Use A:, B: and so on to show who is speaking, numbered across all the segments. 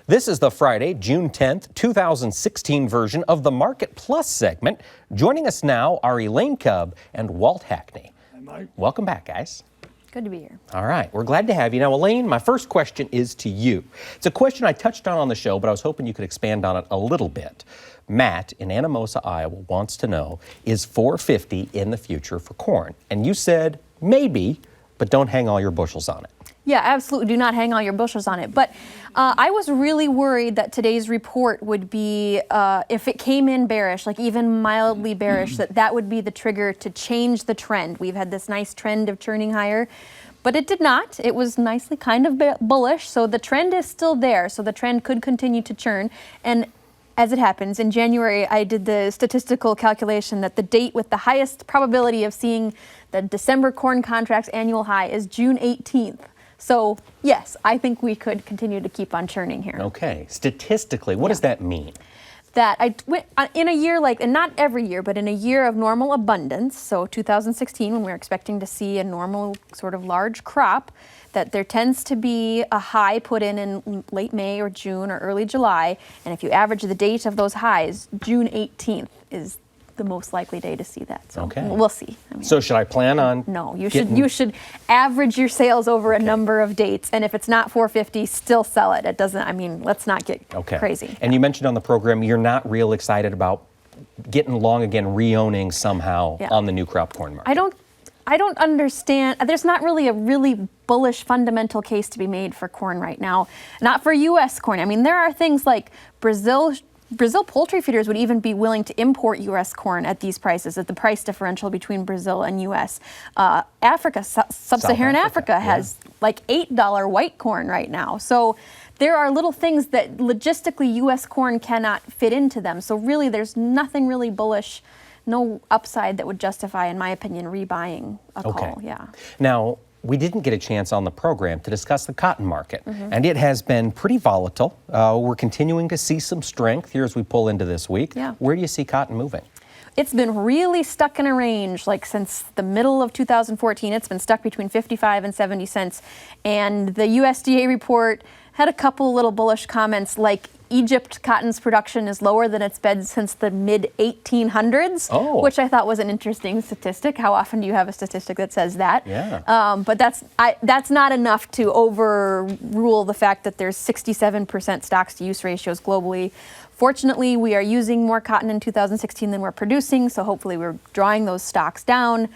A: This is the Friday, June 10th, 2016 version of the Market Plus segment. Joining us now are Elaine Kub and Walt Hackney.
B: Hi, Mike.
A: Welcome back, guys.
C: Good to be here.
A: All right, we're glad to have you. Now, Elaine, my first question is to you. It's a question I touched on the show, but I was hoping you could expand on it a little bit. Matt in Anamosa, Iowa, wants to know, is $4.50 in the future for corn? And you said maybe, but don't hang all your bushels on it.
C: Yeah, absolutely. Do not hang all your bushels on it. But I was really worried that today's report would be, if it came in bearish, like even mildly bearish, that would be the trigger to change the trend. We've had this nice trend of churning higher, but it did not. It was nicely kind of bullish. So the trend is still there. So the trend could continue to churn. And as it happens, in January, I did the statistical calculation that the date with the highest probability of seeing the December corn contracts annual high is June 18th. So, yes, I think we could continue to keep on churning here.
A: Okay. Statistically, what does that mean?
C: That in a year like, and not every year, but in a year of normal abundance, so 2016, when we're expecting to see a normal sort of large crop, that there tends to be a high put in late May or June or early July. And if you average the date of those highs, June 18th is the most likely day to see that. So we'll see.
A: So should I plan on?
C: No, you should average your sales over a number of dates, and if it's not $4.50, still sell it. It doesn't. Let's not get crazy.
A: And you mentioned on the program you're not real excited about getting long again, re-owning somehow on the new crop corn market.
C: I don't understand. There's not really a really bullish fundamental case to be made for corn right now. Not for U.S. corn. There are things like Brazil poultry feeders would even be willing to import U.S. corn at these prices, at the price differential between Brazil and U.S. Africa, sub-Saharan Africa has like $8 white corn right now. So there are little things that logistically U.S. corn cannot fit into them. So really there's nothing really bullish, no upside that would justify, in my opinion, rebuying a call. Yeah.
A: Now, we didn't get a chance on the program to discuss the cotton market, and it has been pretty volatile. We're continuing to see some strength here as we pull into this week.
C: Yeah.
A: Where do you see cotton moving?
C: It's been really stuck in a range, like since the middle of 2014. It's been stuck between 55 and 70 cents. And the USDA report had a couple little bullish comments, like Egypt cotton's production is lower than it's been since the mid-1800s, which I thought was an interesting statistic. How often do you have a statistic that says that?
A: Yeah.
C: But that's not enough to overrule the fact that there's 67% stocks-to-use ratios globally. Fortunately, we are using more cotton in 2016 than we're producing, so hopefully we're drawing those stocks down.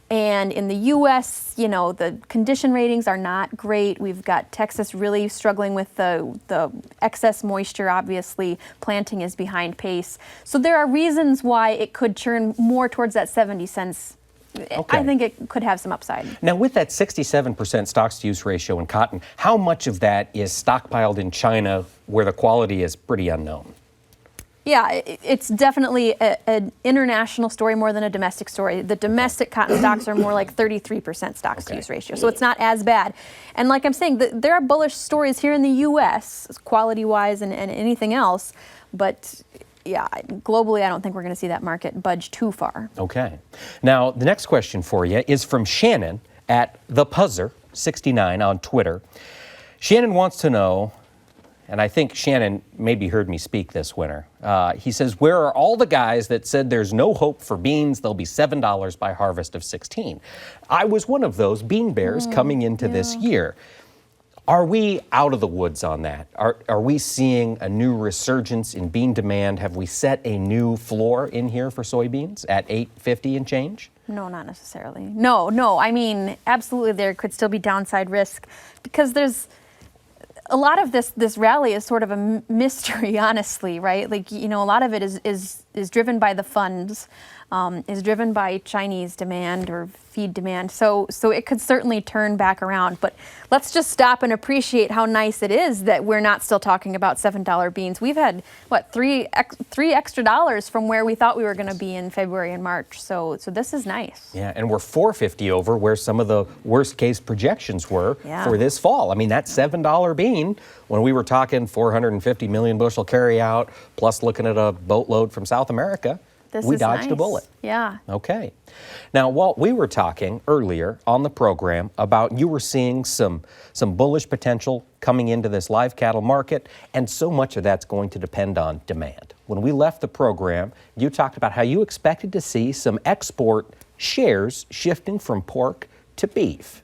C: And in the U.S., the condition ratings are not great. We've got Texas really struggling with the excess moisture, obviously. Planting is behind pace. So there are reasons why it could churn more towards that 70 cents. I think it could have some upside.
A: Now, with that 67% stocks-to-use ratio in cotton, how much of that is stockpiled in China where the quality is pretty unknown?
C: Yeah, it's definitely an international story more than a domestic story. The domestic cotton stocks are more like 33% stocks-to-use ratio, so it's not as bad. And like I'm saying, there are bullish stories here in the U.S., quality-wise and anything else, but yeah, globally, I don't think we're going to see that market budge too far. Okay.
A: Now, the next question for you is from Shannon at ThePuzzer69 on Twitter. Shannon wants to know, and I think Shannon maybe heard me speak this winter. He says, where are all the guys that said there's no hope for beans? They'll be $7 by harvest of 16. I was one of those bean bears coming into this year. Are we out of the woods on that? Are we seeing a new resurgence in bean demand? Have we set a new floor in here for soybeans at $8.50 and change?
C: No, not necessarily. No. Absolutely there could still be downside risk because there's a lot of this rally is sort of a mystery, honestly, right? Like, a lot of it is driven by the funds, is driven by Chinese demand or feed demand. So it could certainly turn back around. But let's just stop and appreciate how nice it is that we're not still talking about $7 beans. We've had, three extra dollars from where we thought we were going to be in February and March. So this is nice.
A: Yeah, and we're $4.50 over where some of the worst case projections were for this fall. That $7 bean, when we were talking 450 million bushel carry out, plus looking at a boatload from South America, We dodged a bullet.
C: Yeah.
A: Okay. Now, Walt, we were talking earlier on the program about you were seeing some bullish potential coming into this live cattle market, and so much of that's going to depend on demand. When we left the program, you talked about how you expected to see some export shares shifting from pork to beef.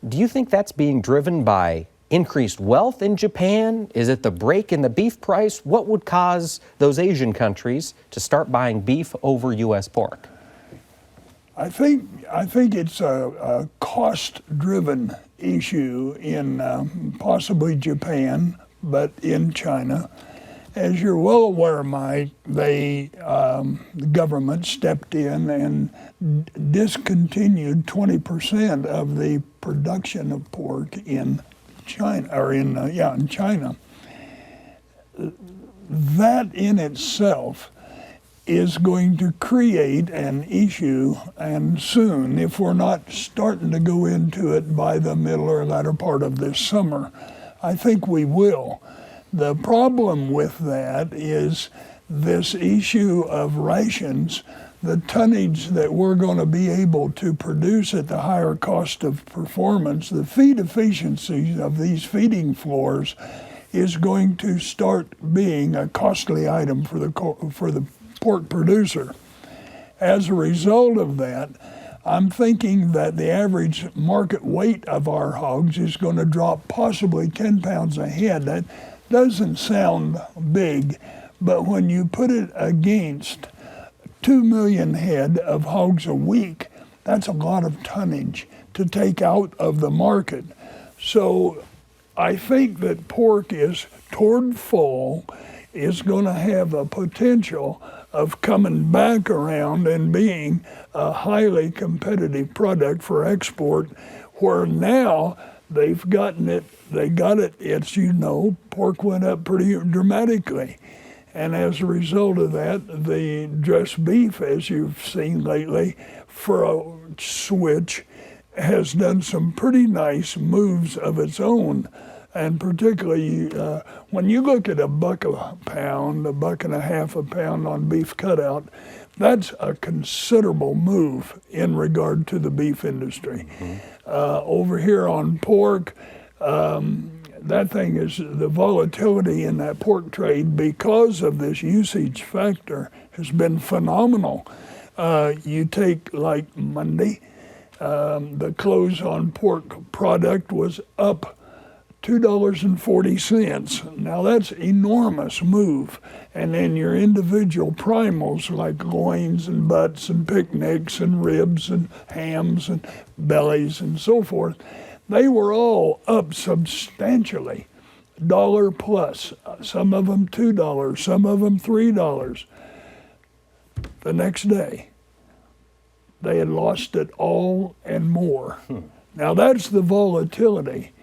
A: Do you think that's being driven by increased wealth in Japan? Is it the break in the beef price? What would cause those Asian countries to start buying beef over U.S. pork?
B: I think it's a cost-driven issue in possibly Japan, but in China. As you're well aware, Mike, the government stepped in and discontinued 20% of the production of pork in China, or in China. That in itself is going to create an issue, and soon, if we're not starting to go into it by the middle or latter part of this summer, I think we will. The problem with that is this issue of rations, the tonnage that we're going to be able to produce at the higher cost of performance, the feed efficiency of these feeding floors is going to start being a costly item for the pork producer. As a result of that, I'm thinking that the average market weight of our hogs is going to drop possibly 10 pounds a head. That doesn't sound big, but when you put it against 2 million head of hogs a week, that's a lot of tonnage to take out of the market. So I think that pork is toward fall, is going to have a potential of coming back around and being a highly competitive product for export, where now they got it, it's, pork went up pretty dramatically. And as a result of that, the dressed beef, as you've seen lately, for a switch, has done some pretty nice moves of its own. And particularly when you look at $1 a pound, $1.50 a pound on beef cutout, that's a considerable move in regard to the beef industry. Over here on pork, that thing is the volatility in that pork trade because of this usage factor has been phenomenal. You take like Monday, the close on pork product was up $2.40. Now that's enormous move. And then your individual primals like loins and butts and picnics and ribs and hams and bellies and so forth, they were all up substantially, $1 plus. Some of them $2, some of them $3. The next day, they had lost it all and more. Now that's the volatility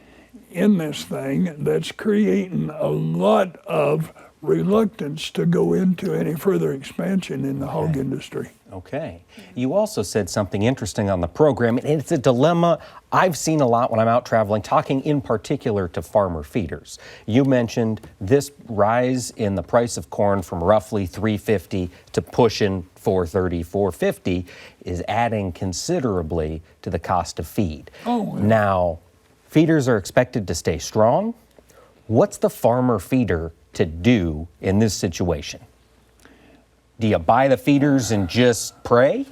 B: in this thing that's creating a lot of reluctance to go into any further expansion in the hog industry.
A: Okay. You also said something interesting on the program, and it's a dilemma I've seen a lot when I'm out traveling, talking in particular to farmer feeders. You mentioned this rise in the price of corn from roughly $3.50 to pushing $4.30, $4.50 is adding considerably to the cost of feed.
B: Oh, yeah.
A: Now, feeders are expected to stay strong. What's the farmer feeder to do in this situation? Do you buy the feeders and just pray?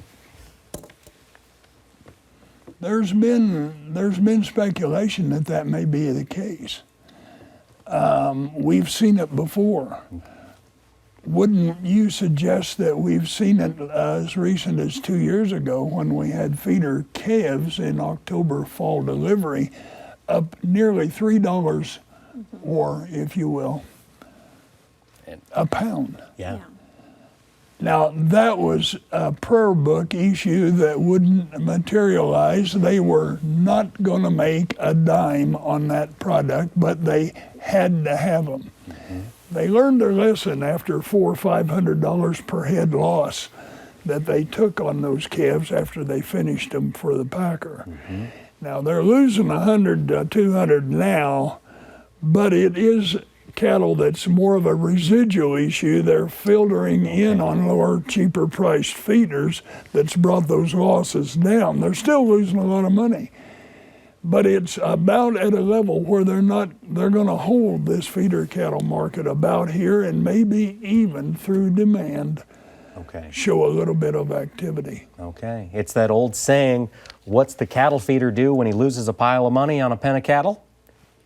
B: There's been speculation that may be the case. We've seen it before. Wouldn't you suggest that we've seen it as recent as 2 years ago when we had feeder calves in October fall delivery up nearly $3 or, if you will, a pound.
A: Yeah.
B: Now, that was a prayer book issue that wouldn't materialize. They were not going to make a dime on that product, but they had to have them. They learned their lesson after $400 or $500 per head loss that they took on those calves after they finished them for the packer. Now, they're losing 100 to 200 now, but it is cattle that's more of a residual issue. They're filtering in on lower, cheaper priced feeders that's brought those losses down. They're still losing a lot of money, but it's about at a level where they're going to hold this feeder cattle market about here, and maybe even through demand show a little bit of activity.
A: Okay. It's that old saying, what's the cattle feeder do when he loses a pile of money on a pen of cattle?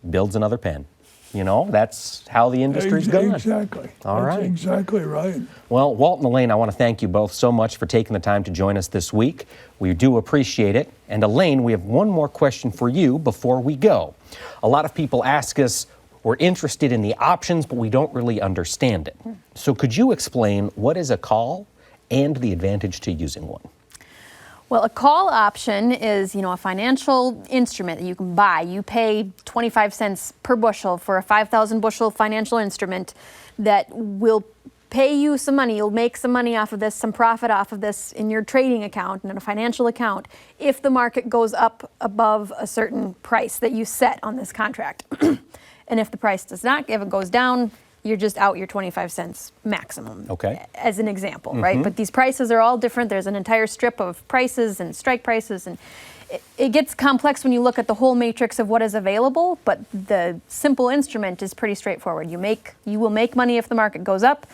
A: Builds another pen. You know, that's how the industry's going.
B: Exactly.
A: All right.
B: That's exactly right.
A: Well, Walt and Elaine, I want to thank you both so much for taking the time to join us this week. We do appreciate it. And Elaine, we have one more question for you before we go. A lot of people ask us, we're interested in the options, but we don't really understand it. So could you explain what is a call and the advantage to using one?
C: Well, a call option is, a financial instrument that you can buy. You pay 25 cents per bushel for a 5,000 bushel financial instrument that will pay you some money. You'll make some money off of this, some profit off of this in your trading account and in a financial account if the market goes up above a certain price that you set on this contract. And if the price does not, if it goes down, you're just out your 25 cents maximum, as an example, right? But these prices are all different. There's an entire strip of prices and strike prices, and it gets complex when you look at the whole matrix of what is available, but the simple instrument is pretty straightforward. You will make money if the market goes up.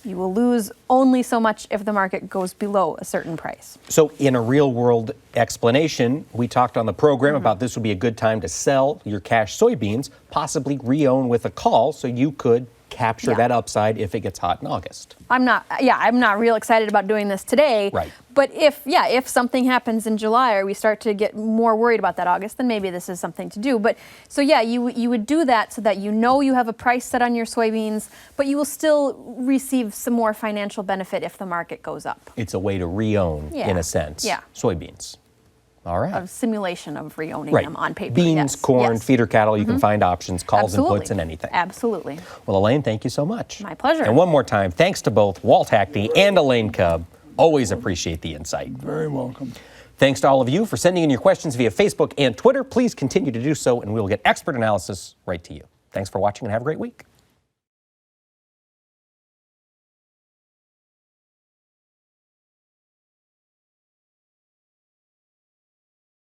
C: You will lose only so much if the market goes below a certain price.
A: So in a real world explanation, we talked on the program about this would be a good time to sell your cash soybeans, possibly re-own with a call so you could capture that upside if it gets hot in August. I'm
C: not real excited about doing this today.
A: Right.
C: But if something happens in July or we start to get more worried about that August, then maybe this is something to do. But so you would do that so that you have a price set on your soybeans, but you will still receive some more financial benefit if the market goes up.
A: It's a way to re-own, in a sense, soybeans. All right.
C: A simulation of re-owning them on paper.
A: Beans, corn, feeder cattle, you can find options, calls and puts, and anything.
C: Absolutely.
A: Well, Elaine, thank you so much.
C: My pleasure.
A: And one more time, thanks to both Walt Hackney and Elaine Kub. Always appreciate the insight.
B: Very welcome.
A: Thanks to all of you for sending in your questions via Facebook and Twitter. Please continue to do so, and we'll get expert analysis right to you. Thanks for watching, and have a great week.